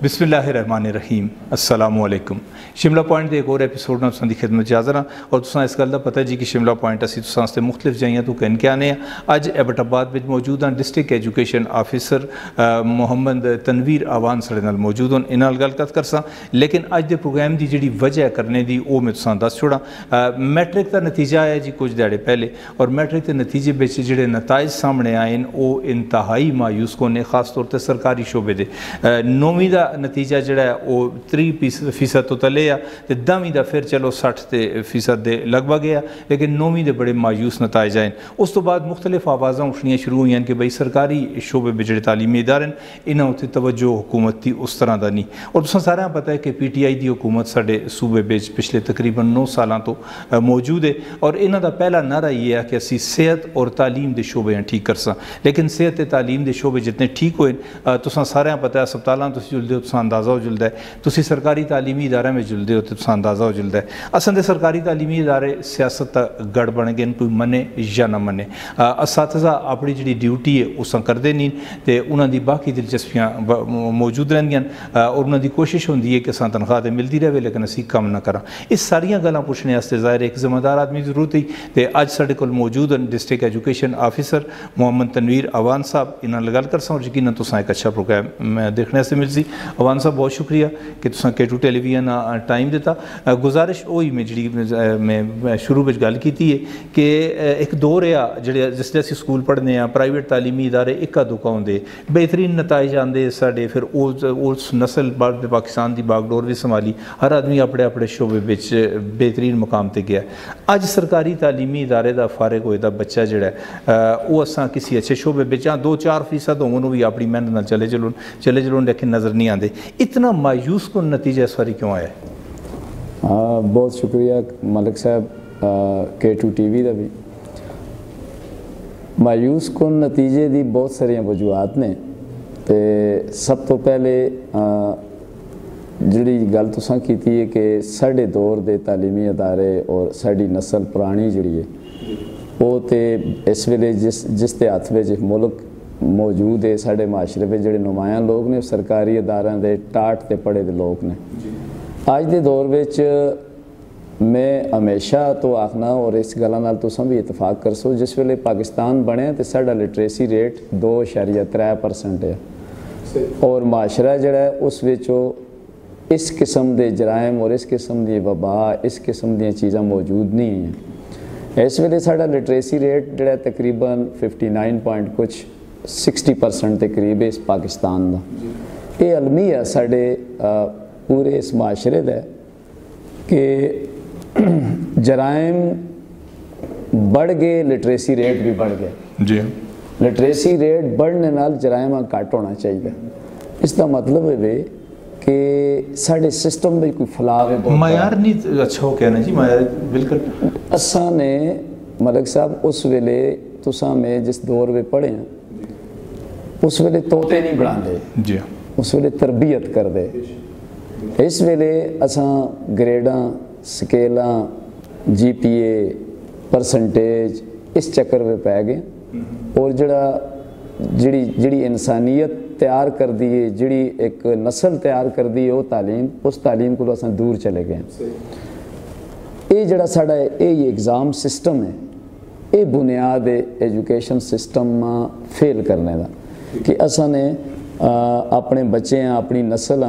बिस्मिल्लाहिर्रहमानिर्रहीम अस्सलामुअलैकुम। शिमला पॉइंट के एक और एपीसोड में तुसां खिदमत च हाज़र हाँ और तुसां इस गल का पता जी कि शिमला पॉइंट असीं तुसां वास्ते मुख्तलिफ जगह तो कह के आने अज एबटाबाद में मौजूद हाँ। District education officer Mohammad Tanveer Awan साढ़े नाल मौजूद होन, इन्हां नाल गलबात करसां। लेकिन अज के प्रोग्राम की जिहड़ी वजह करने की वो मैं तुसां दस छोड़ा। मैट्रिक का नतीजा आया जी कुछ दिहाड़े पहले और मैट्रिक के नतीजे में जिहड़े नताइज सामने आए हैं वो इंतहाई मायूस कोने, खास तौर पर सरकारी शोबे के। 9वीं का नतीजा जोड़ा है वो 30% तो तले आ, 10वीं का फिर चलो 60% के लगभग है, लेकिन 9वीं के बड़े मायूस नताइज आए। उस तो बाद मुख्तलिफ आवाज़ा उठनिया शुरू हुई कि बई सरकारी शोबे में जोड़े तालीमी इदारे इन्हें उत्थे तवज्जो हुकूमत की उस तरह का नहीं। और तुसें सारा पता है कि PTI की हुकूमत साडे सूबे में पिछले तकरीबन 9 सालों तो मौजूद है और इन्हों का पहला नारा ये है कि असी सेहत और तालीम के शोबे ठीक कर सा। लेकिन सेहत और तालीम के शोबे जितने ठीक होए तुसें सारा पता है अस्पतालों जुलते हो तो अंदाज़ा हो जुलता है, तुसी सरकारी तालीमी इदारे में जुलते हो तो अंदाज़ा हो जुलता है। असल में सरकारी तालीमी इदारे सियासत का गढ़ बन गए, कोई मने या ना मने। असातिज़ा अपनी जी ड्यूटी है उस करते नहीं तो उन्होंने बाकी दिलचस्पियाँ मौजूद रहिंदियां और उन्होंने कोशिश होंगी है कि अस तनख्वाह तो मिलती रहे लेकिन असी कम ना करा। इस सारिया गल्लां पुछने वास्ते ज़ाहिर एक जिम्मेदार आदमी की जरूरत ही। तो अज साढ़े कोल मौजूद हैं district education officer Mohammad Tanveer Awan sahab, इन्होंने गल करसा और यकीनन तुसां एक अच्छा प्रोग्राम देखने से मिलसी। आवान साहब बहुत शुक्रिया कि तुसां K2 टेलीविजन टाइम दिता। गुजारिश वही में जी मैं शुरू में गल की है कि एक दौर आ जो जिसले असी स्कूल पढ़ने प्राइवेट तालीमी इदारे इक्का दुक्का होंगे, बेहतरीन नताइज आते साढ़े, फिर उस नस्ल पाकिस्तान की बागडोर भी संभाली, हर आदमी अपने अपने शोबे बेहतरीन मुकाम पर गया। अज सरकारी तालीमी इदारे का फारिग होए दा बच्चा जोड़ा वो असा किसी अच्छे शोबे में 2-4% होंगे भी अपनी मेहनत नाल चले चलोन लेकिन नज़र नहीं आते। इतना मायूस को नतीजा इस बारी क्यों आया? बहुत शुक्रिया मलिक साहब K2 TV का भी। मायूस को नतीजे की बहुत सारिया वजूहत ने। तो सब तो पहले जी गल तुसां की है कि साढ़े दौर के तालीमी अदारे और साड़ी नस्ल पुरानी जी है वो तो इस वेले जिस हथ में मुल्क मौजूद है, साढ़े माशरे में जोड़े नुमाया लोग ने सरकारी अदारों के टाट से पढ़े दे लोग ने। अज के दौर में मैं हमेशा तो आखना और इस गल नाल तुसां भी इतफाक कर सो, जिस वेले पाकिस्तान बनया तो साढ़ा लिटरेसी रेट 2.3% है और माशरा जोड़ा है उस इस किस्म के जराइम और इस किस्म की वबा, इस किस्म दी चीज़ां मौजूद नहीं हैं। इस वेले साढ़ा लिटरेसी रेट जोड़ा तकरीबन 60% के करीब है इस पाकिस्तान का। ये अलमी है साढ़े पूरे इस माशरे का कि जराइम बढ़ गए, लिटरेसी रेट भी बढ़ गया जी। लिटरेसी रेट बढ़ने नाल जराइम घट होना चाहिए। इसका मतलब है कि साढ़े सिस्टम में कोई फलाव है, मयार नहीं अच्छा हो कहना जी, मयार बिल्कुल। असा ने मलिक साहब उस वेले तुसां में जिस दौर में पढ़े हैं उस वेले तोते नहीं बनाते जी, उस वेले तरबियत करते। इस वेले असा ग्रेडा स्केल GPA परसेंटेज इस चक्कर में पै गए और जी इंसानियत तैयार कर दी है, जी एक नस्ल तैयार कर दी है वो तालीम, उस तालीम को अस दूर चले गए। ये जड़ा साड़ा ये एग्ज़ाम सिस्टम है, ये बुनियाद है एजुकेशन सिस्टम फेल करने का कि असा ने अपने बच्चे अपनी नस्ल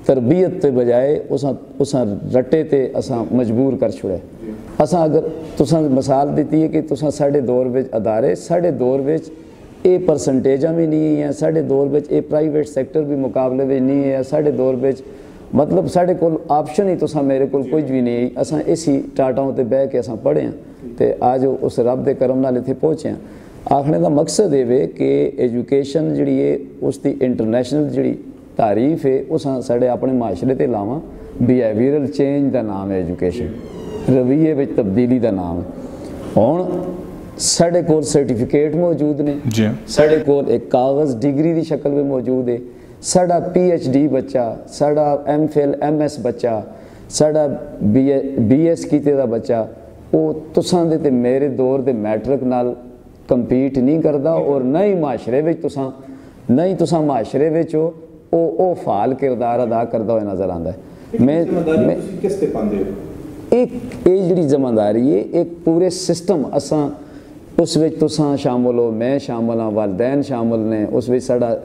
तरबियत के बजाय उस रटे ते असा मजबूर कर छुड़े। असा अगर तुसां मिसाल दी है कि तुसां साढ़े दौर में अदारे, साढ़े दौर में ये परसेंटेजा भी नहीं है, साढ़े दौर में ये प्राइवेट सैक्टर भी मुकाबले में नहीं है, साढ़े दौर में मतलब साढ़े कोल ऑप्शन ही तुसां मेरे को कुछ भी नहीं। असा इसी टाटाओं ते बह के असा पढ़े तो आज उस रब के करम नाल इत्थे पहुँचे। आखने का मकसद ये कि एजुकेशन जी है उसकी इंटरनेशनल जी तारीफ है उस साढ़े अपने माशरे ते लावां। बिहेवियरल चेंज का नाम है एजुकेशन, रवैये में तब्दीली का नाम है। हुण साढ़े कोल सर्टिफिकेट मौजूद ने, साढ़े कोल एक कागज़ डिग्री की शक्ल में मौजूद है, साढ़ा PhD बच्चा, साढ़ा MPhil MS बच्चा, साढ़ा BS कीते दा बच्चा वो तुसां दे ते मेरे दौर के मैट्रिक नाल कंपीट नहीं करता और न ही माशरे में तुसां माशरे में ਉਹ ਫਾਲ ਕਿਰਦਾਰ ਅਦਾ ਕਰਦਾ ਹੋਇਆ ਨਜ਼ਰ ਆਉਂਦਾ ਹੈ। ਮੈਂ ਕਿਸ ਤੇ ਪਾਉਂਦੇ ਹੋ ਇਹ ਜਿਹੜੀ ਜ਼ਿੰਮੇਵਾਰੀ ਹੈ ਇੱਕ ਪੂਰੇ ਸਿਸਟਮ ਅਸਾਂ ਉਸ ਵਿੱਚ ਤੁਸਾਂ ਸ਼ਾਮਲ ਹੋ, ਮੈਂ ਸ਼ਾਮਲ ਹਾਂ, ਵਾਲदैन ਸ਼ਾਮਲ ਨੇ ਉਸ ਵਿੱਚ। ਸਾਡਾ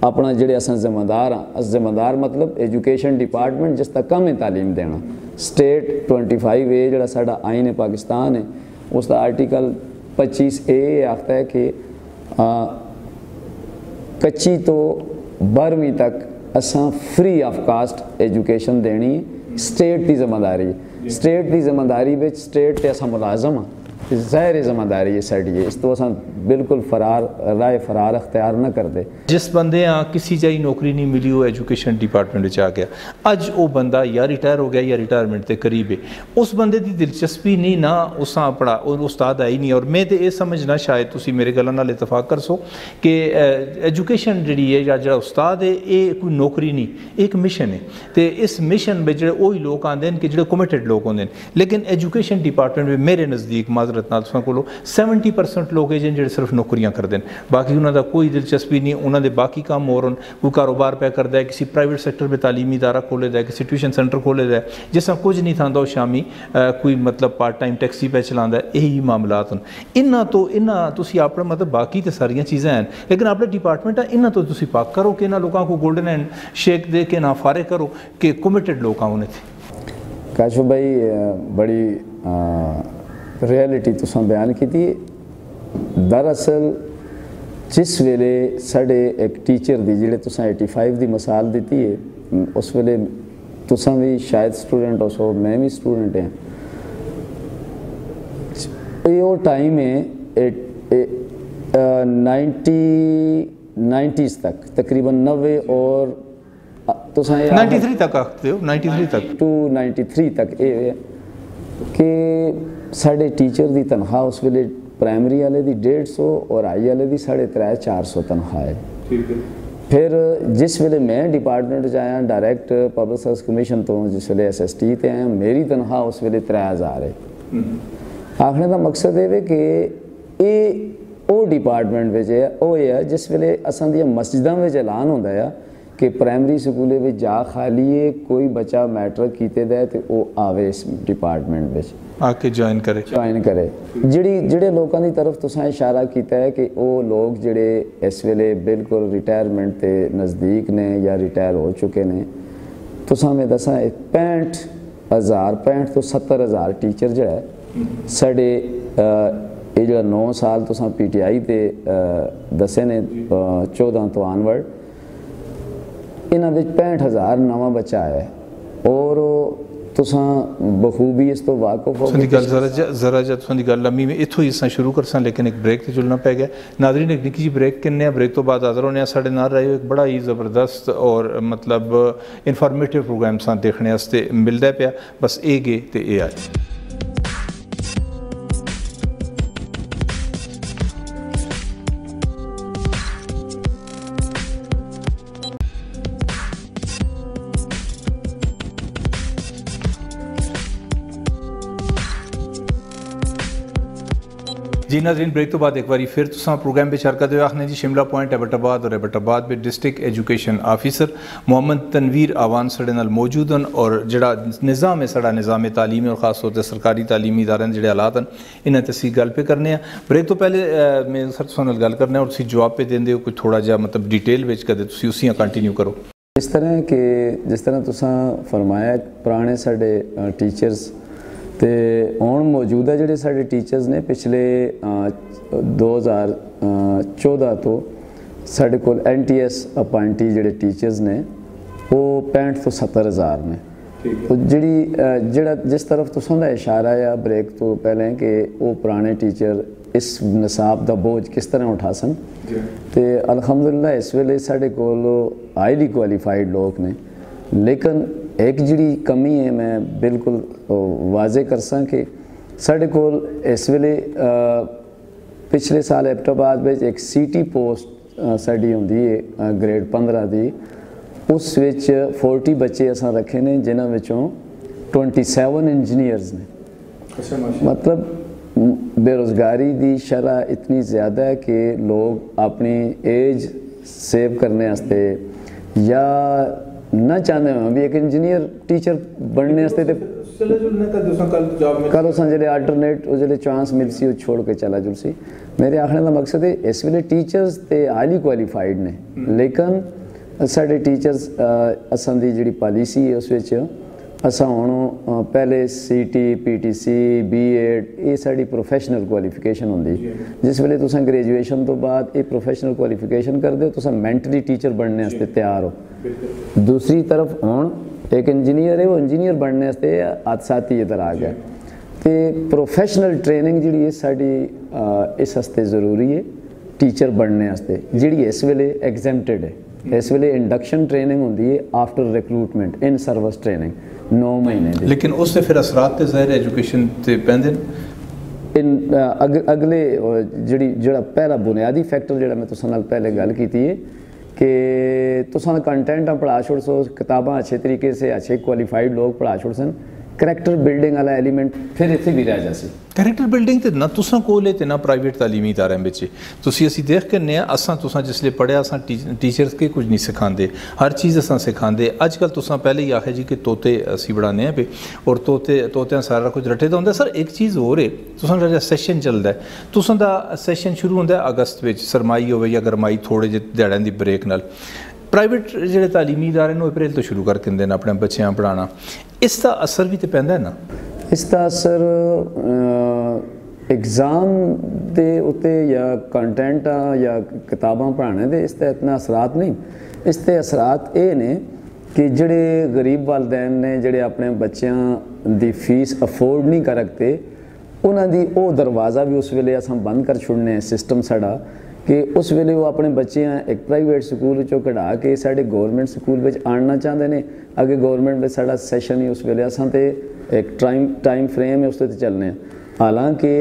अपना ਜਿਹੜੇ असां ਜ਼ਿੰਮੇਦਾਰ ਹਾਂ, ਜ਼ਿੰਮੇਦਾਰ मतलब एजुकेशन डिपार्टमेंट जिस ਦਾ ਕੰਮ ਹੈ ਤਾਲੀਮ ਦੇਣਾ। स्टेट 25A ਜਿਹੜਾ ਸਾਡਾ ਆਈਨ ਹੈ ਪਾਕਿस्तान है उस ਦਾ आर्टिकल 25A आखता है कि कच्ची तो 12वीं तक असां फ्री ऑफ कास्ट एजुकेशन देनी है। स्टेट की जिम्मेदारी, स्टेट की जिम्मेदारी विच स्टेट ते असां मुलाजम हाँ, ज़ाहिर जिम्मेदारी है साड़ी है। इस तो असां बिल्कुल राय फरार अख्तियार न करते। जिस बंदे आ किसी जाई नौकरी नहीं मिली वो एजुकेशन डिपार्टमेंट में आ गया, अज वो बंदा या रिटायर हो गया या रिटायरमेंट के करीब है, उस बंदे की दिलचस्पी नहीं ना उस पढ़ा और उस्ताद आई नहीं। और मैं तो ये समझना शायद तुसी मेरे गलों नाल इतफाक कर सो कि एजुकेशन जी है या जो उस्ताद है ये कोई नौकरी नहीं, एक मिशन है। तो इस मिशन में जो वही लोग आते हैं कि जो कमिटेड लोग होंगे, लेकिन एजुकेशन डिपार्टमेंट में मेरे नज़दीक माजरत नाल को 70% लोग है जो सिर्फ नौकरियां करते हैं, बाकी उन्होंने कोई दिलचस्पी नहीं। उन्होंने बाकी काम और कोई कारोबार पे करता है, किसी प्राइवेट सेक्टर में तालीमी इदारा खोले दा है, किसी ट्यूशन सेंटर खोले दा है, जिस कुछ नहीं था शामी कोई मतलब पार्ट टाइम टैक्सी पे चलाता है। यही मामलात हैं इन्हों तो तुसी अपना मतलब बाकी तो सारिया चीज़ें हैं, लेकिन अपने डिपार्टमेंट है इन्हों तो तुसी पाक करो कि इन्होंने लोगों को गोल्डन हैंड शेक दे के ना फारे करो कि कमिटेड लोग होने थे। काशफ भाई बड़ी रियलिटी तुसां बयान की थी। दरअसल जिस वेले साढ़े एक टीचर दी जिहड़े तुसां 85 दी मिसाल दी है, उस वेले तुसां भी शायद स्टूडेंट हो सो, मैं भी स्टूडेंट हैं। ये टाइम है 90s तक, तकरीबन 90 और 93 तक आखते हो, 93 तक टू 93 तक ये कि साढ़े टीचर की तनख्वाह उस वेले प्राइमरी वाले की 150 और हाई वाले की 350-400 तनख्वाह है। फिर जिस वेले मैं डिपार्टमेंट आया डायरैक्ट पब्लिक सर्विस कमीशन तो जिस वेले SST ते आया, मेरी तनख्वाह उस वेले 3000 है। आखने का मकसद ये कि ये वो डिपार्टमेंट वो है जिस वेले असां दी मस्जिदां में ऐलान होंदा है कि प्राइमरी स्कूले में जा खाली है, कोई बच्चा मैट्रिक कीते दा तो वो आवे इस डिपार्टमेंट में आके ज्वाइन करे। जिहड़े लोगों की तरफ तुसां इशारा किया है कि वो लोग जिहड़े इस वेले बिल्कुल रिटायरमेंट के नज़दीक ने या रिटायर हो चुके ने, तुसां मैं दसा 65,000 तो 70,000 टीचर जो है साढ़े ये जो 9 साल तुसां PTI ते दसे ने 14 तो ऑनवर्ड इन्हां विच 65,000 नवा बच्चा है। और तुसां बखूबी इस तो वाकफ हो। जरा जब गल लम्मी में इतों ही असां शुरू करसां, लेकिन एक ब्रेक तो चलना पै गया। नाज़रीन एक निक्की जी ब्रेक करने, ब्रेक तो बाद हाज़र होने। साढ़े नाल रहे एक बड़ा ही ज़बरदस्त और मतलब इनफॉर्मेटिव प्रोग्राम सा देखने वास्ते मिलता पाया। बस ए गे तो ये आए। जी नाज़रीन ब्रेक तो बाद एक बार फिर तुसा प्रोग्राम पे शरकत हो आखने जी शिमला पॉइंट एबटाबाद और एबटाबाद में district education officer Mohammad Tanveer Awan साढ़े नाल मौजूद हैं। और जड़ा निज़ाम है साढ़ा निज़ाम तालीमी और ख़ास तौर पर सरकारी तालीमी इदारे जो हालात हैं इन्हें तसी गल पे करने। ब्रेक तो पहले मैं सर तुसां नाल गल करने और तुसी जवाब पे देंदे हो कुछ थोड़ा जहा मतलब डिटेल विच कदे तुसी उसी कंटिन्यू करो। इस तरह कि जिस तरह तुसां फरमाया पुराने साढ़े टीचर्स तो हुण मौजूदा जिहड़े साढ़े टीचर्स ने पिछले 2014 तो साढ़े कोल NTS अपॉइंटी जिहड़े टीचर्स ने वो 65 तो 70,000 ने। जिहड़ा जिस तरफ तुसां दा इशारा है ब्रेक तो पहले कि वो पुराने टीचर इस निसाब दा बोझ किस तरह उठा सन, तो अलहमदुलिल्लाह इस वेले साढ़े कोल हाईली क्वालीफाइड लोग ने। लेकिन एक जिहड़ी कमी है मैं बिल्कुल वाजे करसां कि साढ़े कोल इस वेले पिछले साल एबटाबाद में एक CT पोस्ट साड़ी होंदी है ग्रेड 15 दी, उस विच 40 बच्चे असां रखे ने जिन्हां विचों 27 इंजीनियर्स ने। मतलब बेरोज़गारी दी शरह इतनी ज़्यादा है कि लोग अपनी एज सेव करने वास्ते या ना चाहते हो भी एक इंजीनियर टीचर बनने वास्ते ते कल उस जो आल्टरनेट जो चांस मिल सी छोड़ के चला जुल सी। मेरे आखने का मकसद है इस वे टीचर्स तो हाईली क्वालीफाइड ने, लेकिन साढ़े टीचर्स असां दी जिहड़ी पॉलिसी है उस असां हुण पहले CT PTC B.Ed ये साड़ी प्रोफैशनल क्वालिफिकेशन होंदी, जिस वेले तुसां ग्रेजुएशन तो बाद ये प्रोफैशनल क्वालिफिकेशन करदे हो तुसां मैंटली टीचर बनने वास्ते तैयार हो। दूसरी तरफ हुण एक इंजीनियर है वो इंजीनियर बनने वास्ते हादसाती इधर आ गया, तो प्रोफैशनल ट्रेनिंग जिहड़ी है साड़ी इस वास्ते ज़रूरी है टीचर बनने वास्ते, जिहड़ी इस वेले एग्जेम्प्टेड है। इस वेले इंडक्शन ट्रेनिंग होंदी है after recruitment in service training 9 महीने दी, लेकिन उससे फिर असरात ते ज़ाहिर एजुकेशन ते पैंदे इन अगले जिहड़ा पहला बुनियादी फैक्टर जिहड़ा मैं तुसां नाल पहले गल कीती है कि तुसां कंटेंट पढ़ा छोड़सो, किताबां अच्छे तरीके से अच्छे क्वालीफाइड लोग पढ़ा छोड़सन, करैक्टर बिल्डिंग वाला एलीमेंट फिर इत्थे भी रह जासी। करैक्टर बिल्डिंग तो ना तुसां कोल ते ना प्राइवेट तालीमी इदारे में तुसी असी देख के असां तुसां जिसले पढ़िया असां टीचर्स के कुछ नहीं सिखाते, हर चीज़ असां सिखाते। अजकल तुसां पहले ही आखे जी कि तोते असी बढ़ाने पे और तोते सारा कुछ रटे दा हुंदा। सर एक चीज़ होर है, तुसां दा सैशन चलदा है, तुसां दा सैशन शुरू होंदा है अगस्त में, सरमाई होवे या गरमाई थोड़े जे ध्याड़ियां दी ब्रेक नाल। प्राइवेट जो तालीमी इदारे ने अप्रैल तो शुरू करके देंगे अपने बच्चों पढ़ाना, इसका असर भी तो पैंदा है ना? इसका असर एग्ज़ाम दे उत्ते या कंटेंट या किताबां पढ़ाने दे इसते इतना असरात नहीं। इसते असरात ये ने कि जड़े गरीब वालदैन ने जड़े अपने बच्चों दी फीस अफोर्ड नहीं कर सकते, उन्हां दी वो दरवाज़ा भी उस वेले असां बंद कर छुड़ने सिस्टम साड़ा कि उस वेले वो अपने बच्चे एक प्राइवेट स्कूल चो कढ़ा के साढ़े गौरमेंट स्कूल में आना चाहते हैं। अगे गौरमेंट में साड़ा सैशन ही उस वेले असां ते एक टाइम फ्रेम है उस ते चलने। हालांकि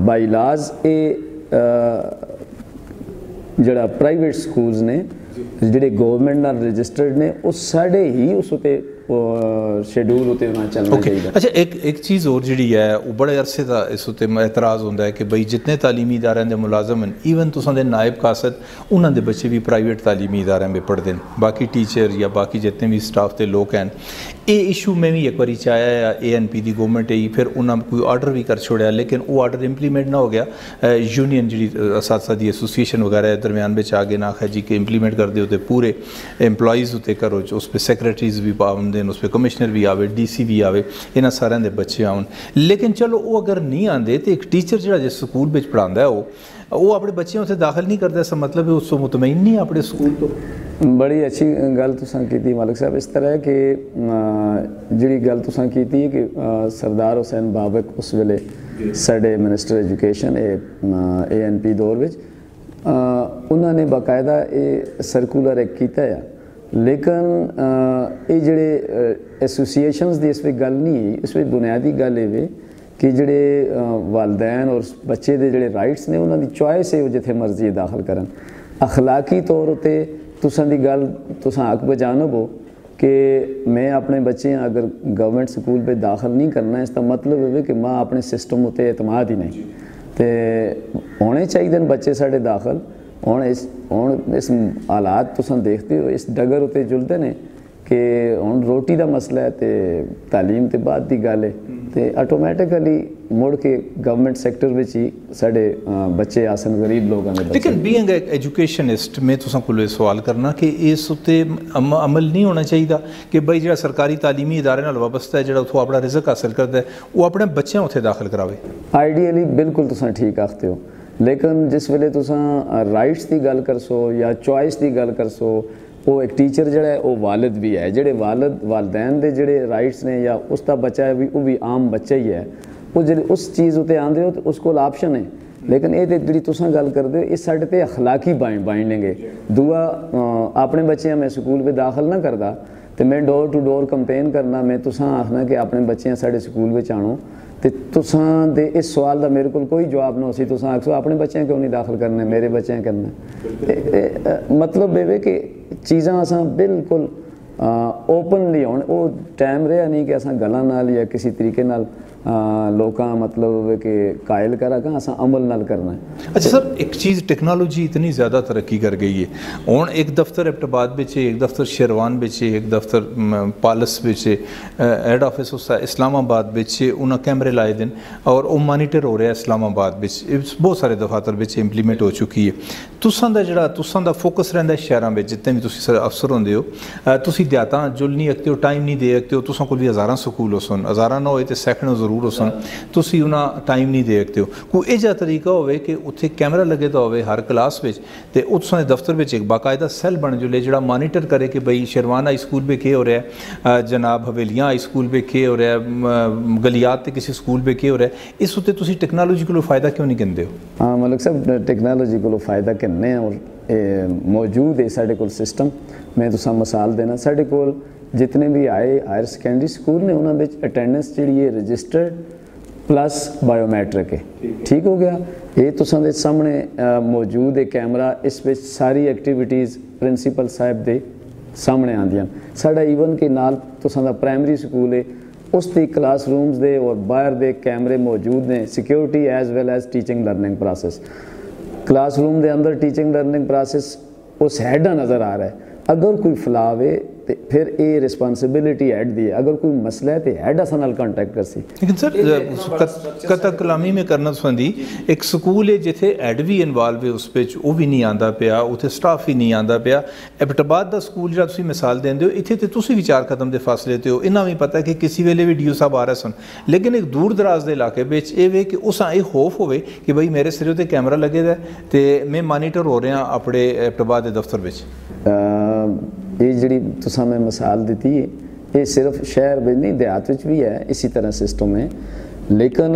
बाई लाज ये जड़ा प्राइवेट स्कूल्स ने जिहड़े गौरमेंट नाल रजिस्टर्ड ने उस साढ़े ही उस उत्ते शेड्यूल उत्ते चलना चाहिए। अच्छा एक चीज़ और जी है वो बड़े अरसे का इस उत्ते एतराज़ होंदा है कि बई जितने तालीमी इदारे के मुलाजम हैं, ईवन तुसां दे नायब कासद उन्हां दे बच्चे भी प्राइवेट तालीमी इदारे में पढ़ते हैं, बाकी टीचर या बाकी जितने भी स्टाफ के लोग हैं। ये इशू में भी एक बार चाया या ANP की गौरमेंट आई, फिर उन्होंने कोई आर्डर भी कर छोड़ा, लेकिन वो आर्डर इंप्लीमेंट ना हो गया। यूनियन जी असातिज़ा दी एसोसीएशन वगैरह दरम्यान में आ गए ना आखा जी कि इंप्लीमेंट कर दे पूरे एम्पलॉयज़ उत्ते करो, उस पर सैक्रटरीज भी पाबंद हैं, उस पर कमिश्नर भी आवे, DC भी आवे, इन्होंने सारे दे बच्चे आउन। लेकिन चलो वो अगर नहीं आते तो एक टीचर जो जिस स्कूल में पढ़ाता है वो अपने बच्चे उत्थे दाखिल नहीं करता, इसका मतलब है उसको मुतमईन नहीं अपने स्कूल तो। बड़ी अच्छी गल तुसां कीती मालिक साहब। इस तरह है कि जिहड़ी गल तुसां कीती है कि सरदार हुसैन बाबक उस वेले साडे मिनिस्टर एजुकेशन ANP दौर विच उन्होंने बाकायदा ये सर्कुलर एक कीता है, लेकिन ये जिहड़े एसोसीएशनस दी इस वे गल नहीं, इस वे बुनियादी गल ये कि जिहड़े वालदैन और बच्चे दे जिहड़े राइट्स ने उन्हां दी चॉइस है वो जिथे मर्जी दाखिल करन। अखलाकी तौर उत्ते तुसां दी गल तुसां हक बजानब हो कि मैं अपने बच्चे अगर गवर्नमेंट स्कूल पे दाखिल नहीं करना, इसका मतलब है कि मैं अपने सिस्टम उत्ते एतमाद ही नहीं, तो होने चाहिए बच्चे साढ़े दाखिल हुण इस हालात तुसां देखते हो इस डगर उत्ते जुलते ने कि हुण रोटी का मसला है तो तालीम तो बाद की गल है, तो ऑटोमैटिकली मुड़ के गवर्नमेंट सैक्टर में ही साढ़े बच्चे आसन गरीब लोगों के। लेकिन बीइंग एजुकेशनिस्ट में तुसां कोलों सवाल करना कि इस उत्ते अमल नहीं होना चाहिए कि बई जो सरकारी तालीमी इदारे नाल वाबस्ता है जो उथों अपना रिजक हासिल करता है वो अपने बच्चों उत्थे दाखिल करावे। आइडियली बिल्कुल तुसां ठीक आखते हो, लेकिन जिस वेले तुसां राइट्स की गल करसो या चॉइस की गल करसो, वो एक टीचर जड़ा है वो वालिद भी है, जेडे वालदैन दे जेडे राइट्स ने या उसका बच्चा है भी वो भी आम बच्चा ही है, वो जो उस चीज़ उत्ते आंदे हो तो उसको ऑप्शन है। लेकिन ये जी तुसां गल करदे हो ये साढ़े ते अखलाकी बाइंडिंग है। दूआ अपने बच्चे मैं स्कूल में दाखिल ना करदा तो मैं डोर टू डोर कंपेन करना, मैं तुसां आखना कि अपने बच्चे साढ़े स्कूल में आनो, तो तुसां दे इस सवाल का मेरे को कोई जवाब ना हो सी, तुसां आखो अपने बच्चे क्यों नहीं दाखिल करने, मेरे बच्चे करना। मतलब ये कि चीज़ां असां बिल्कुल ओपनली होण, वो टाइम रहा नहीं कि असां गल्लां नाल या किसी तरीके नाल लोग मतलब कि कायल करा कहाँ असा अमल नाल करना है। अच्छा सर, एक चीज़ टेक्नोलॉजी इतनी ज़्यादा तरक्की कर गई है, हुण एक दफ्तर एबटाबाद बिच है, एक दफ्तर शेरवान बिच है, एक दफ्तर पालस बिच है, हेड ऑफिस उस इस्लामाबाद बिच है, उन्हें कैमरे लाए दिन और वो मॉनीटर हो रहा है इस्लामाबाद बिच, बहुत सारे दफातर बिच इंप्लीमेंट हो चुकी है। तुसां दा फोकस रहिंदा है शहरां बिच, जितने भी तुसीं अफसर होंदे हो, तुसीं देहातां जुल नहीं सकते हो, टाइम नहीं दे सकते हो, तुसां कोल भी हज़ारां स्कूल हो सन, हज़ारां ना होए तो सैकड़ों जरूर हो सन, तुसीं उन्हां टाइम नहीं दे सकते हो। कोई इह जिहा तरीका होवे कि उत्थे कैमरा लगे दा होवे हर क्लास विच, ते तुसां दे दफ्तर विच एक बाकायदा सैल बन जुले जिहड़ा मॉनीटर करे कि बई शेरवान हाई स्कूल में केह् हो रहा है, जनाब हवेलियां हाई स्कूल में केह् हो रहा है, गलियात ते किसी स्कूल में केह् हो रहा है। इस उत्ते तुसीं टेक्नोलॉजी कोलों फ़ायदा क्यों नहीं गिनदे हो? हाँ मलिक साहब, टेक्नोलॉजी कोलों फ़ायदा किन्ने और मौजूद है साढ़े कोल सिस्टम। मैं तुसां मिसाल देना, साढ़े कोल जितने भी आए हायर सेकेंडरी स्कूल ने उन्होंने अटेंडेंस जी है रजिस्टर्ड प्लस बायोमैट्रिक है, ठीक हो गया। ये तुसां दे सामने मौजूद है कैमरा, इस विच सारी एक्टिविटीज़ प्रिंसीपल साहब दे सामने आंदियां। साढ़ा ईवन के नाल तुसां दा प्राइमरी स्कूल है, उस दी क्लासरूम्स दे और बाहर दे कैमरे मौजूद ने, security as well as teaching learning process. Classroom के अंदर टीचिंग लर्निंग प्रोसेस उस हैड नज़र आ रहा है। अगर कोई फलावे तो फिर ये रिस्पॉन्सिबिलिटी हैड दी है, अगर कोई मसला है तो हैड असां नाल कॉन्टैक्ट कर सी। लेकिन सर कता कलामी में करना संबंधी एक स्कूल है जिथे हैड भी इनवॉल्व है, उस विच वो भी नहीं आंदा पिया, उत्थे स्टाफ ही नहीं आंदा पिया। एबटाबाद दा स्कूल जिहड़ा तुसीं मिसाल देंदे हो, इत्थे ते तुसीं भी 4 कदम दे फासले ते हो, इन्हां भी पता है कि किसी वेले भी डीओ साहब आ रहे सन, लेकिन एक दूर दराज के इलाके विच इह वे कि उसां ये खौफ होवे कि बई मेरे सिरे ते कैमरा लगे दा ते मैं मॉनीटर हो रहा अपने एबटाबाद के दफ्तर विच। ये जी तुसां मैं मिसाल दी है, ये सिर्फ शहर में नहीं देहात भी है इसी तरह सिस्टम है। लेकिन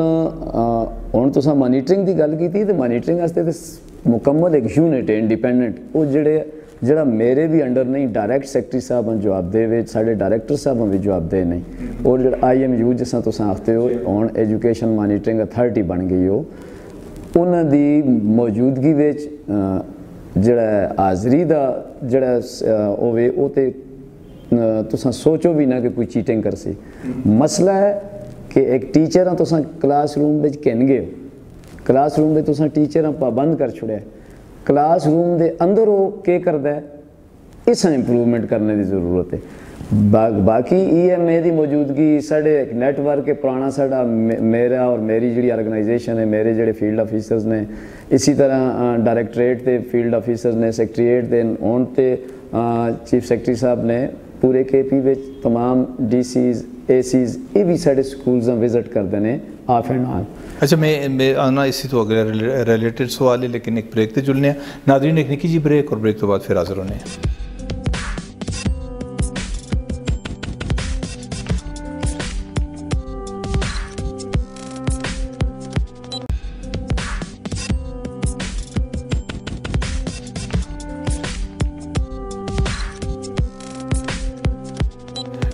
हुण तुसां मॉनीटरिंग की गल की तो मॉनीटरिंग वास्ते तो मुकम्मल एक यूनिट है इंडिपेंडेंट, वो जिहड़ा मेरे भी अंडर नहीं, डायरैक्ट सैकटरी साहब जवाबदेह, साढ़े डायरैक्टर साहब भी जवाबदेह नहीं, और जो IMU जिस तुसां आखते हो हुण एजुकेशन मॉनीटरिंग अथॉरिटी बन गई हो, उन्हां दी मौजूदगी विच जिहड़ा हाज़री दा जिहड़ा होवे वो ते तुसां सोचो भी ना कि कोई चीटिंग कर सी। मसला है कि एक टीचर हाँ तुसां क्लासरूम विच किन गए हो, क्लासरूम में तुसां टीचर पाबंद कर छुड़िया, क्लासरूम के अंदर वो केह् करदा है, इस इंप्रूवमेंट करने की ज़रूरत है। बाकी EMA की मौजूदगी साढ़े एक नैटवर्क है पुराना साढ़ा, मेरा और मेरी जी ऑर्गेनाइजेशन है, मेरे जोड़े फील्ड ऑफिसर्स ने, इसी तरह डायरैक्टरेट के फील्ड ऑफिसर्स ने, सैकटरीएट के हुण ते चीफ सैकटरी साहब ने पूरे KP विच तमाम DCs ACs ये भी साढ़े स्कूल्स विजिट करते हैं ऑफ एंड ऑन। अच्छा, मैं आना इसी तो अगले रिलेटेड सवाल है, लेकिन एक ब्रेक से जुड़ने नादरीन, एक निकी जी ब्रेक और ब्रेक तो बाद फिर हाजिर होने।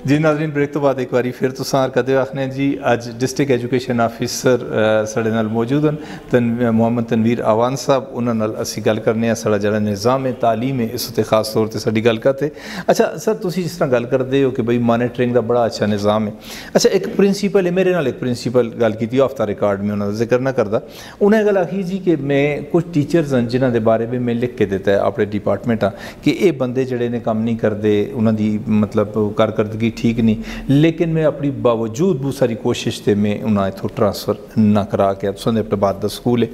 जी नाज़रीन, ब्रेक तो बाद एक बारी फिर तुसां कदे आखने जी अज डिस्ट्रिक्ट एजुकेशन ऑफिसर साढ़े नाल मौजूद हैं मोहम्मद तनवीर आवान साहब, उन्होंने नाल असीं गल करने साढ़ा जिहड़ा निज़ाम है तालीम है इस उत्ते खास तौर पर साडी गल करते। अच्छा सर, तुसीं जिस तरह गल करते हो कि बई मॉनीटरिंग का बड़ा अच्छा निज़ाम है, अच्छा एक प्रिंसीपल है मेरे नाल, एक प्रिंसीपल गल की ऑफ द रिकॉर्ड में उन्होंने जिक्र ना करता, उन्हें गल आखी जी कि मैं कुछ टीचर्स हैं जिन्हों के बारे में मैं लिख के दिता है अपने डिपार्टमेंट कि ये बंदे जड़े ने काम नहीं करते, उन्होंने मतलब कारकर्दगी ठीक नहीं, लेकिन मैं अपनी बावजूद बहुत सारी कोशिश से मैं उन्हें इतों ट्रांसफर ना करा के एबटाबाद का स्कूल है।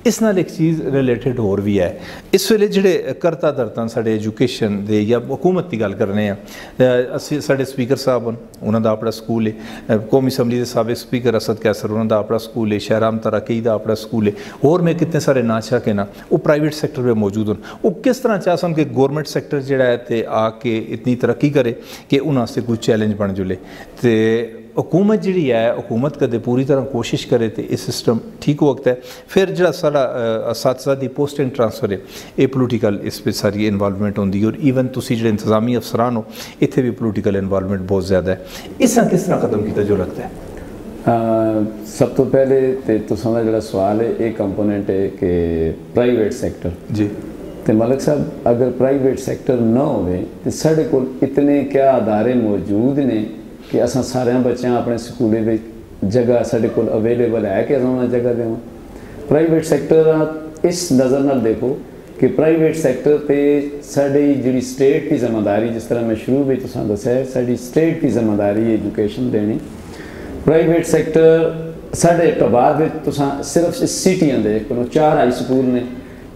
इस नाल एक चीज़ रिलेटेड होर भी है, इस वेले जिहड़े करता धरता साढ़े एजुकेशन दे या हुकूमत की गल करने असीं साढ़े स्पीकर साहब उन्होंने अपना स्कूल है, कौमी असैंबली के साबिक स्पीकर असद कैसर उन्होंने अपना स्कूल है, शहराम तरक्की का अपना स्कूल है, और मैं कितने सारे ना चाह के ना वो प्राइवेट सैक्टर में मौजूद हों, वो किस तरह चाह सन कि गौरमेंट सैक्टर जिहड़ा है ते आके इतनी तरक्की करे कि उन्होंने कोई चैलेंज बन जुले, तो हुकूमत जी है हुकूमत कदे पूरी तरह कोशिश करे तो यह सिस्टम ठीक हो सकता है। फिर जो साढ़ा साथ की पोस्ट एंड ट्रांसफर है ये पोलिटिकल इस पर सारी इन्वॉल्वमेंट होती है, और ईवन तुसी जो इंतजामी अफसरान हो इतने भी पोलिटिकल इन्वॉल्वमेंट बहुत ज़्यादा है। इस किस तरह खत्म किया जो लगता है? सब तो पहले तो तुसां दा जिहड़ा सवाल है ये कंपोनेंट है कि प्राइवेट सैक्टर जी, तो मलिक साहब अगर प्राइवेट सैक्टर ना हो तो साढ़े कोल इतने क्या अदारे मौजूद ने कि असां सारे बच्चों अपने स्कूलों में जगह साढ़े को अवेलेबल है कि उन्होंने जगह देव। प्राइवेट सैक्टर इस नज़र नाल देखो कि प्राइवेट सैक्टर पे साड़ी जी स्टेट की जिम्मेदारी, जिस तरह मैं शुरू में तुसां दस्या साड़ी स्टेट की जिम्मेदारी एजुकेशन देनी। प्राइवेट सैक्टर साढ़े टबाद में तुसां सिर्फ सिटियां दे को 4 हाई स्कूल ने,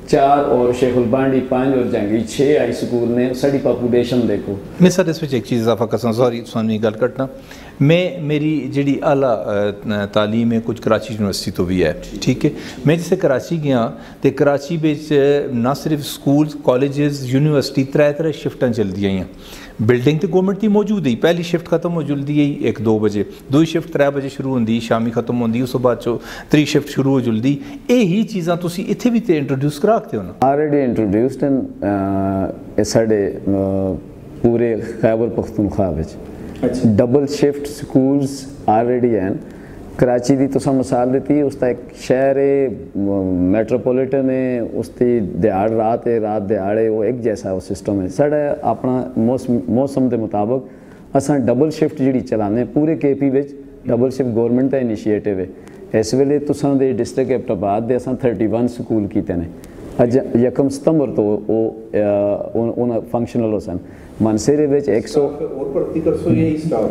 4 और शेखुल बांडी 5 और जंगी 6 हाई स्कूल ने। साड़ी पॉपुलेशन देखो। मैं सर इस एक चीज़ इजाफा कर सॉरी तुसां गल कटना, मैं मेरी जी आला तालीम है कुछ कराची यूनिवर्सिटी तो भी है, ठीक है। मैं जिसे कराची गया तो कराची बिच ना सिर्फ स्कूल कॉलेजेस यूनिवर्सिटी 3 शिफ्टां चलदी आईयां। बिल्डिंग तो गौरमेंट की मौजूद ही, पहली शिफ्ट खत्म हो जुलदी है 1-2 बजे, दूई शिफ्ट 3 बजे शुरू होंदी, शामी खत्म होंदी, उस बाद चो 3 शिफ्ट शुरू हो जुलदी। यही चीज़ां तुसी इत्थे भी ते इंट्रोड्यूस करा सकते हो ना? ऑलरेडी इंट्रोड्यूस्ड इन साढ़े पूरे खैबर पख्तूनख्वा विच डबल शिफ्ट स्कूल्स ऑलरेडी हैं। कराची की तुसां मिसाल दी, उसका एक शहर है मैट्रोपोलिटन है, उसकी दिहाड़ रात है, रात दिहाड़े वो एक जैसा वो सिस्टम है। साढ़ा अपना मौसम के मुताबिक असां डबल शिफ्ट जी चलाने पूरे KP विच। डबल शिफ्ट गौरमेंट का इनिशिएटिव है। इस वेले तुसां दे डिस्ट्रिक्ट एबटाबाद दे असां 31 स्कूल कीते ने। अज 1 सितंबर तो वो फंक्शनल हो सन। मनसेरे विच 100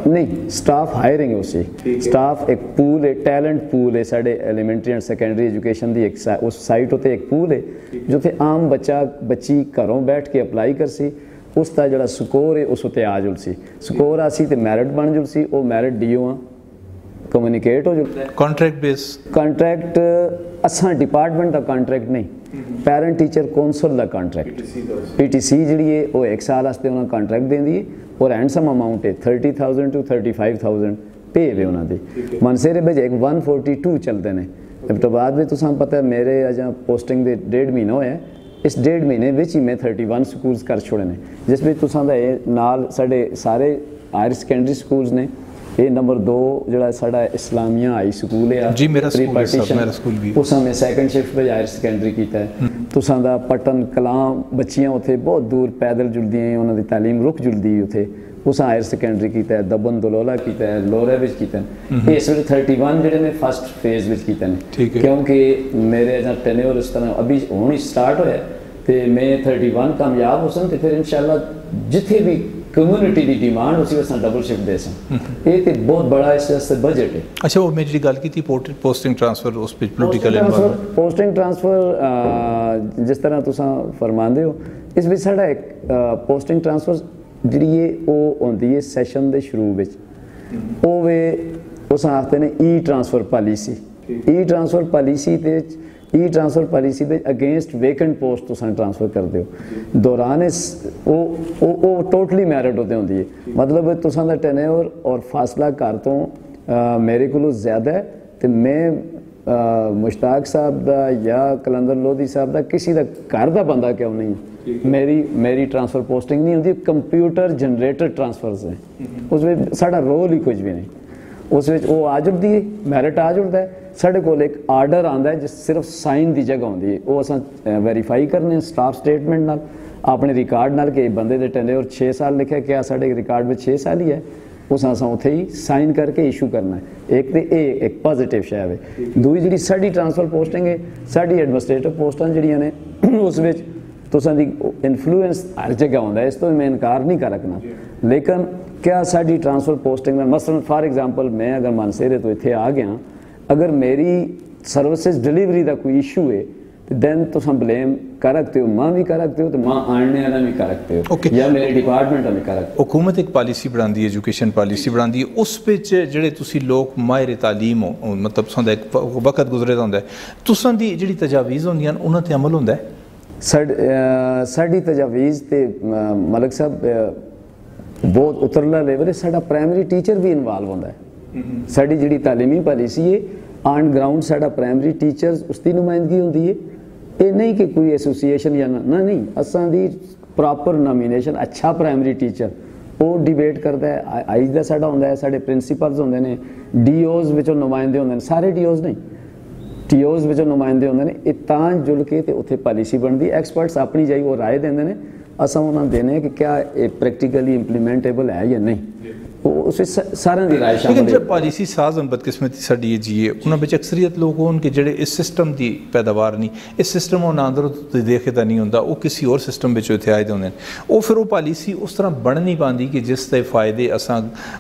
नहीं स्टाफ हायरिंग है उससे। स्टाफ एक पूल है, टैलेंट पूल है साढ़े एलीमेंट्री एंड सैकेंडरी एजुकेशन की एक उस साइट उत्ते एक पूल है जिथे आम बच्चा बच्ची घरों बैठ के अप्लाई कर सी। उसका जो स्कोर है उस उत्ते आ जुल सी, स्कोर आसी तो मैरिट बन जुल सी। वो मैरिट DO कम्युनिकेट हो जुलता है। कॉन्ट्रैक्ट बेस कॉन्ट्रैक्ट असा डिपार्टमेंट का कॉन्ट्रैक्ट नहीं, पेरेंट टीचर कौंसल का कॉन्ट्रैक्ट। PTC जी है वो 1 साल वास्ते उन्होंने कॉन्ट्रैक्ट देंदी है और हैंडसम अमाउंट है 30,000 to 35,000 पे है उन्होंने। मनसेरे में एक 142 चलते हैं। अब तो बाद में तुसां पता है मेरे अजा पोस्टिंग दे 1.5 महीना होया। इस 1.5 महीने विच ही मैं 31 स्कूल्स कर छोड़े ने, जिस में तुसां दा नाल साढ़े सारे हायर सैकेंडरी स्कूल्स ने। ये नंबर 2 जो साढ़ा इस्लामिया हाई स्कूल है जी, मेरा स्कूल भी उस समय 2nd शिफ्ट में हायर सैकेंडरी किया है। तुसां दा पटन कलां बच्चियां उत्थे बहुत दूर पैदल जुलदियां, उन्होंने तालीम रुक जुलदी उत्थे। उस हायर सैकेंडरी किया है, दबन दलोला किया है, लोरे विच किया है। इस वे 31 जो मैं फर्स्ट फेज विच किया है, क्योंकि मेरे टेन्योर इस तरह अभी हुण स्टार्ट होया तो मैं 31 कामयाब हो सन तो फिर इंशाल्लाह जिथे भी कम्युनिटी की डिमांड उसी अस डबल शिफ्ट दे सन। ये तो बहुत बड़ा इस बजट है। अच्छा, वो मैं जी गल की पोस्टिंग ट्रांसफर उस पे पॉलिटिकल पोस्टिंग ट्रांसफर जिस तरह तुसां फरमांदे हो, इस विच साढ़ा एक पोस्टिंग ट्रांसफर जी वो होंदी है सैशन के शुरू में। वो वे उस आखते ने ई ट्रांसफर पॉलिसी। ई ट्रांसफर पॉलिसी ते ई ट्रांसफर पॉलिसी के अगेंस्ट वेकेंट पोस्ट तुसां ट्रांसफर करते हो दौरान वो टोटली मैरिट होते होंदी है। मतलब तुसां दा टेन्योर और फासला घर तो मेरे को ज़्यादा है तो मैं मुश्ताक साहब दा या कलंदर लोधी साहब दा किसी दा घर दा बंदा क्यों नहीं, मेरी ट्रांसफर पोस्टिंग नहीं होती। कंप्यूटर जनरेटर ट्रांसफर्स हैं, उसमें साढ़ा रोल ही कुछ भी नहीं। उस वो आ जुड़ती है, मैरिट आ जुड़ता है। साढ़े को एक आर्डर आता है जिस सिर्फ साइन की जगह होंगी है, वो अस वेरीफाई करने स्टाफ स्टेटमेंट नाल अपने रिकॉर्ड नाल कि बंदे दे टेन्योर 6 साल लिखा, क्या साढ़े रिकॉर्ड में 6 साल ही है, उस असा उत्थे ही साइन करके इशू करना है। एक तो ये एक पॉजिटिव शय है। दूई जी साड़ी ट्रांसफर पोस्टिंग है, साड़ी एडमिनिस्ट्रेटिव पोस्टां जिहड़ियां ने उस विच तुसां दी इन्फ्लुएंस हर जगह होंदा है, इस तो मैं इनकार नहीं कर रखना। लेकिन क्या साड़ी ट्रांसफर पोस्टिंग मसलन फॉर एग्जाम्पल मैं अगर मानसेरे तो इत्थे आ गया, अगर मेरी सर्विसेज डिलीवरी का कोई इशू है तो दैन तुम ब्लेम कर रखते हो, मां भी कर रखते हो तो मां आने वाला भी कर रखते हो या मेरे डिपार्टमेंट में कर रखते हो। हुकूमत एक पॉलिसी बनाती है, एजुकेशन पॉलिसी बनाती है, उस विच जिहड़े तुसीं लोग माहिर तालीम हो, मतलब तुसां दा एक वक्त गुजरे दा हुंदा है, तुसां दी जिहड़ी तजावीज़ होंदियां उन्हां ते अमल हुंदा है? साडी तजावीज़ ते मलिक साहब बहुत उतरला लेवल है। साडा प्राइमरी टीचर भी इन्वॉल्व होंदा है। साडी जिहड़ी तालीमी पॉलिसी है ऑन ग्राउंड साडा प्राइमरी टीचर्स उसकी नुमाइंदगी होंदी है। ये नहीं कि कोई एसोसीएशन या ना नहीं, असां दी प्रॉपर नॉमिनेशन अच्छा प्राइमरी टीचर वो डिबेट करता है। आईज का साडा होंदा है, साडे प्रिंसीपल्स होंदे ने, DOs विचों नुमाइंदे होंदे ने, सारे DOs नहीं TOs विचों नुमाइंदे होंदे ने। ये तां जुल के ते उत्थे पॉलिसी बनदी, एक्सपर्ट्स अपनी जाई वो राय देंदे ने, असां उन्हां देने कि क्या ये प्रैक्टिकली इंप्लीमेंटेबल है या नहीं। उस सारे की राय शामिल लेकिन जब पॉलिसी साज हम बदकिस्मती साड़ी ये जी उन्होंने बिच अक्सरियत लोग होन कि जेडे इस सिस्टम की पैदावार नहीं इस सिस्टम को अंदरों देखे तो नहीं होंगे वो किसी और सिस्टम में इतने आए होंगे वो फिर वो पॉलिसी उस तरह बन नहीं पाती कि जिसके फायदे असा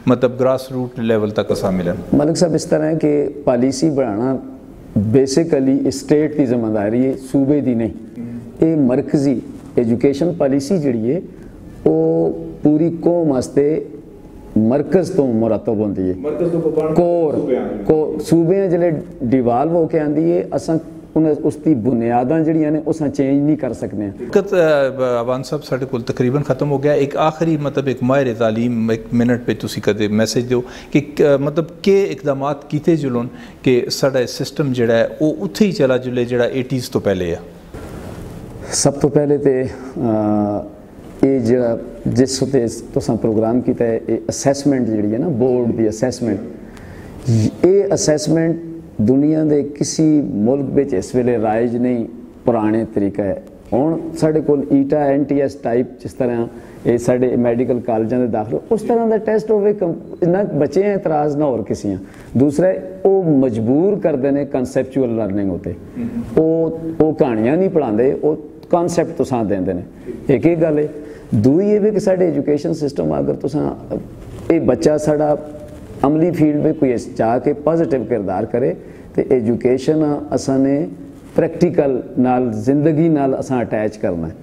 मतलब ग्रास रूट लेवल तक असा मिलन। मलिक साहब इस तरह है कि पॉलिसी बनाना बेसिकली स्टेट की जिम्मेदारी है, सूबे की नहीं। ये मरकजी एजुकेशन पॉलिसी जी है वो पूरी कौम वास्ते मरकज़ तो मुरतब होती है, कोर सूबे जिले डिवाल्व होके आती है असा उसकी बुनियादा जड़ियां ने उस चेंज नहीं कर सकते। वक्त अवान साहब साढ़े को तकरीबन ख़त्म हो गया। एक आखिरी मतलब एक माहिर तालीम एक मिनट पे तुसी कदे मैसेज दो कि मतलब के इकदाम किए जुलन कि साढ़ा सिस्टम जड़ा है वो उत्थे ही चला जुले जड़ा 80s तो पहले है। सब तो पहले तो ये जरा जिस उत्ते तुसां प्रोग्राम किया है ये असैसमेंट जी है ना बोर्ड की असैसमेंट, ये असैसमेंट दुनिया के किसी मुल्क में इस वेले राइज नहीं, पुराने तरीका है। हुण साढ़े कोल ईटा NTS टाइप जिस तरह ये साढ़े मैडिकल कॉलेजों के दाखिले उस तरह का टेस्ट होवे ना बच्चे हैं इतराज़ ना और किसी। दूसरा वो मजबूर करते हैं कंसैप्चुअल लर्निंग होते वो कहानियाँ नहीं पढ़ाते वो कॉन्सैप्ट तुसां देंदे ने। एक ही गल है। दूई ये भी कि साढ़े एजुकेशन सिस्टम अगर तुसां ये बच्चा साढ़ा अमली फील्ड में कोई चाह के पॉजिटिव किरदार करे तो एजुकेशन असां ने प्रैक्टिकल नाल जिंदगी नाल असां अटैच करना है।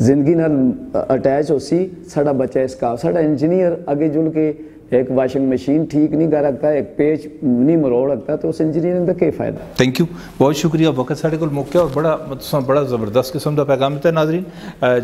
जिंदगी नाल अटैच हो सी साढ़ा बच्चा इसका साढ़ा इंजीनियर आगे जुल के एक वाशिंग मशीन ठीक नहीं कर रखता, एक पेच नहीं मरोड़ रखता तो उस इंजीनियरिंग का क्या फ़ायदा। थैंक यू, बहुत शुक्रिया। वक्त साढ़े को मुक्या और बड़ा ज़बरदस्त किस्म का पैगाम है नाजरीन।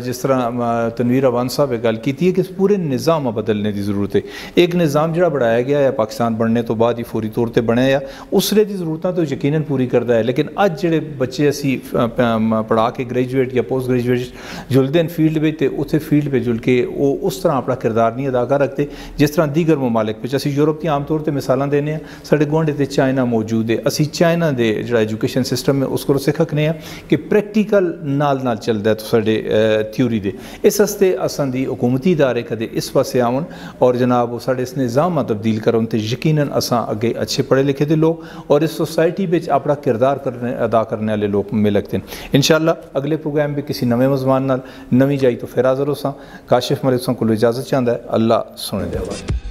जिस तरह तनवीर अवान साहब ने गल की है कि पूरे निज़ाम बदलने की जरूरत है। एक निज़ाम जो बनाया गया है पाकिस्तान बनने तो बाद ही फौरी तौर पर बनया उसले की जरूरत तो यकीनन पूरी करता है। लेकिन अज जो बच्चे असी पढ़ा के ग्रेजुएट या पोस्ट ग्रेजुएट जुलते हैं फील्ड में तो उत्थे फील्ड पर जुल के वो उस तरह अपना किरदार नहीं अदा कर रखते जिस तरह दीगर ममालिक में। असी यूरोप की आम तौर पर मिसाल देने साढ़े गुआढ़े तो चाइना मौजूद है। असी चाइना के जो एजुकेशन सिस्टम है उसको सिखने कि प्रैक्टिकल नाल चलता है तो साढ़े थ्योरी दे इस वास्ते असां दी हुकूमती इदारे कदे इस पासे आवन और जनाब साढ़े इस निज़ाम तब्दील करन तो यकीनन असां अगे अच्छे पढ़े लिखे दे लोग और इस सोसाइटी में अपना किरदार अदा करने वाले लोग मिल लगते हैं। इंशाअल्लाह अगले प्रोग्राम में किसी नवे मज़मान नाल नवी जाई तो फिर हाज़र हो सा। काशिफ मलिक को इजाज़त चाहता है। अल्लाह सुने दे।